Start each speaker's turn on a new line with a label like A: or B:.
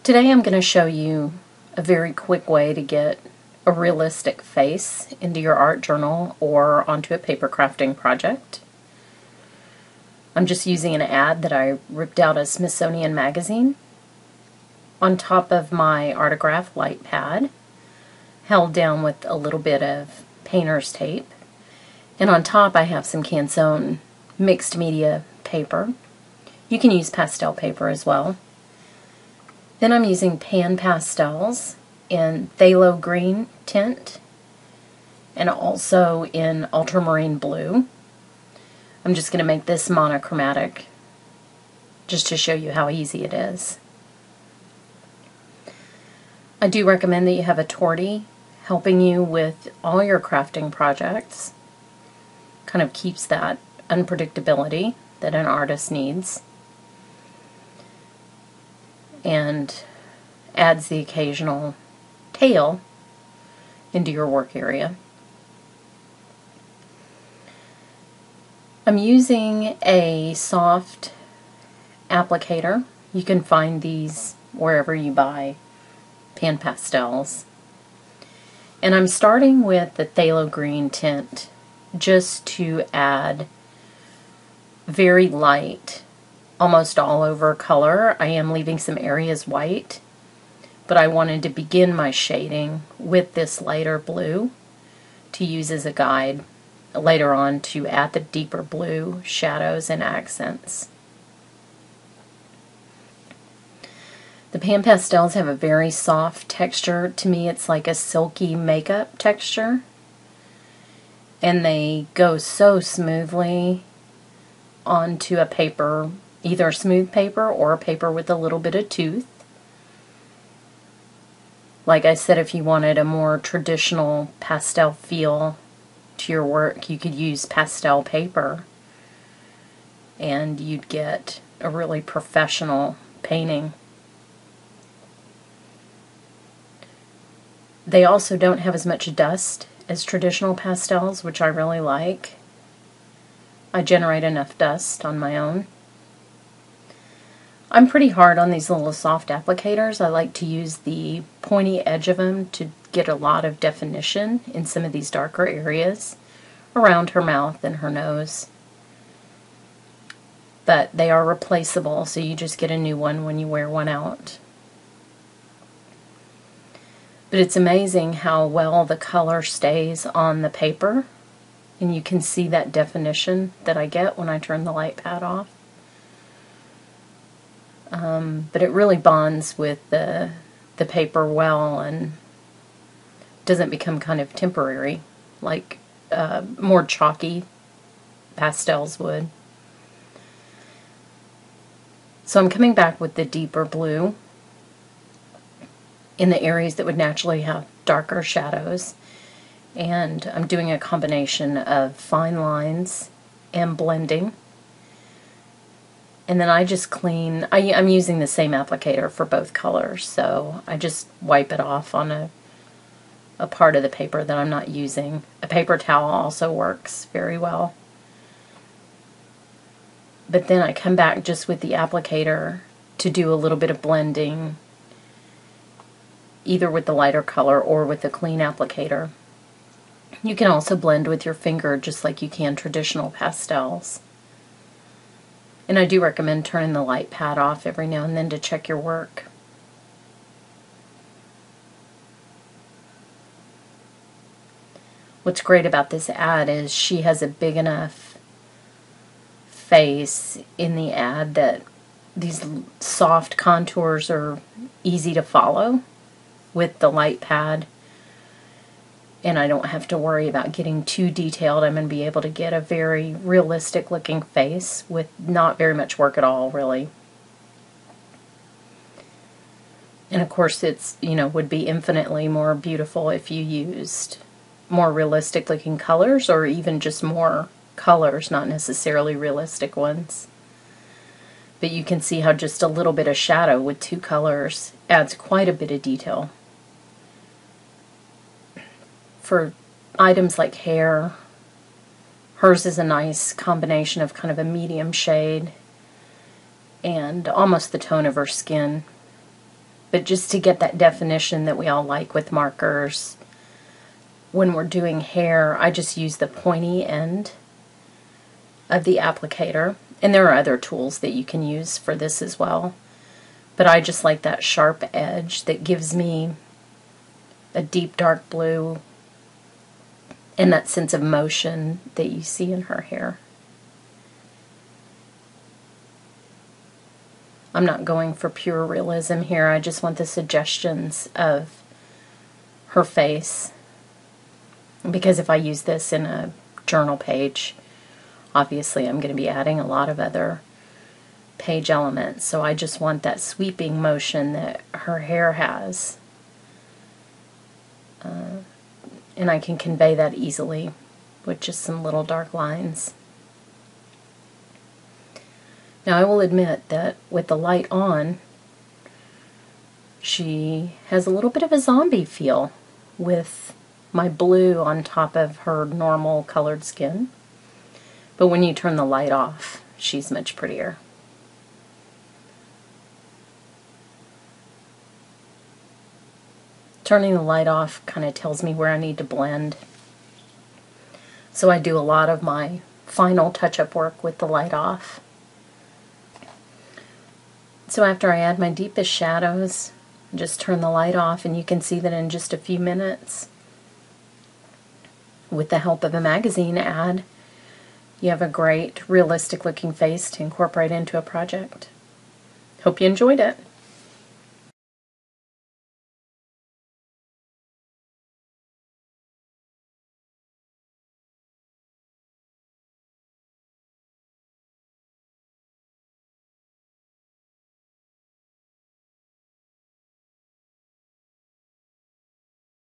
A: Today I'm going to show you a very quick way to get a realistic face into your art journal or onto a paper crafting project. I'm just using an ad that I ripped out of Smithsonian Magazine on top of my Artograph LightPad, held down with a little bit of painter's tape. And on top I have some Canson mixed media paper. You can use pastel paper as well. Then I'm using Pan Pastels in phthalo green tint and also in ultramarine blue. I'm just going to make this monochromatic just to show you how easy it is. I do recommend that you have a tortie helping you with all your crafting projects. Kind of keeps that unpredictability that an artist needs, and adds the occasional tail into your work area. I'm using a soft applicator. You can find these wherever you buy Pan Pastels. And I'm starting with the phthalo green tint just to add very light, almost all over color. I am leaving some areas white, but I wanted to begin my shading with this lighter blue to use as a guide later on to add the deeper blue shadows and accents. The Pan Pastels have a very soft texture. To me, it's like a silky makeup texture, and they go so smoothly onto a paper, either smooth paper or a paper with a little bit of tooth. Like I said, if you wanted a more traditional pastel feel to your work, you could use pastel paper and you'd get a really professional painting. They also don't have as much dust as traditional pastels, which I really like. I generate enough dust on my own. I'm pretty hard on these little soft applicators. I like to use the pointy edge of them to get a lot of definition in some of these darker areas around her mouth and her nose. But they are replaceable, so you just get a new one when you wear one out. But it's amazing how well the color stays on the paper, and you can see that definition that I get when I turn the light pad off. But it really bonds with the paper well and doesn't become kind of temporary like more chalky pastels would. So I'm coming back with the deeper blue in the areas that would naturally have darker shadows, and I'm doing a combination of fine lines and blending. And then I just clean, I'm using the same applicator for both colors, so I just wipe it off on a part of the paper that I'm not using. A paper towel also works very well. But then I come back just with the applicator to do a little bit of blending, either with the lighter color or with the clean applicator. You can also blend with your finger just like you can traditional pastels. And I do recommend turning the light pad off every now and then to check your work. What's great about this ad is she has a big enough face in the ad that these soft contours are easy to follow with the light pad, and I don't have to worry about getting too detailed. I'm going to be able to get a very realistic looking face with not very much work at all, really. And of course it's, would be infinitely more beautiful if you used more realistic looking colors, or even just more colors, not necessarily realistic ones. But you can see how just a little bit of shadow with two colors adds quite a bit of detail. For items like hair, hers is a nice combination of kind of a medium shade and almost the tone of her skin. But just to get that definition that we all like with markers, when we're doing hair, I just use the pointy end of the applicator. And there are other tools that you can use for this as well. But I just like that sharp edge that gives me a deep dark blue and that sense of motion that you see in her hair. I'm not going for pure realism here. I just want the suggestions of her face. Because if I use this in a journal page, obviously I'm going to be adding a lot of other page elements. So I just want that sweeping motion that her hair has. And I can convey that easily with just some little dark lines. Now I will admit that with the light on, she has a little bit of a zombie feel with my blue on top of her normal colored skin. But when you turn the light off, she's much prettier. Turning the light off kind of tells me where I need to blend. So I do a lot of my final touch-up work with the light off. So after I add my deepest shadows, just turn the light off, and you can see that in just a few minutes, with the help of a magazine ad, you have a great realistic looking face to incorporate into a project. Hope you enjoyed it.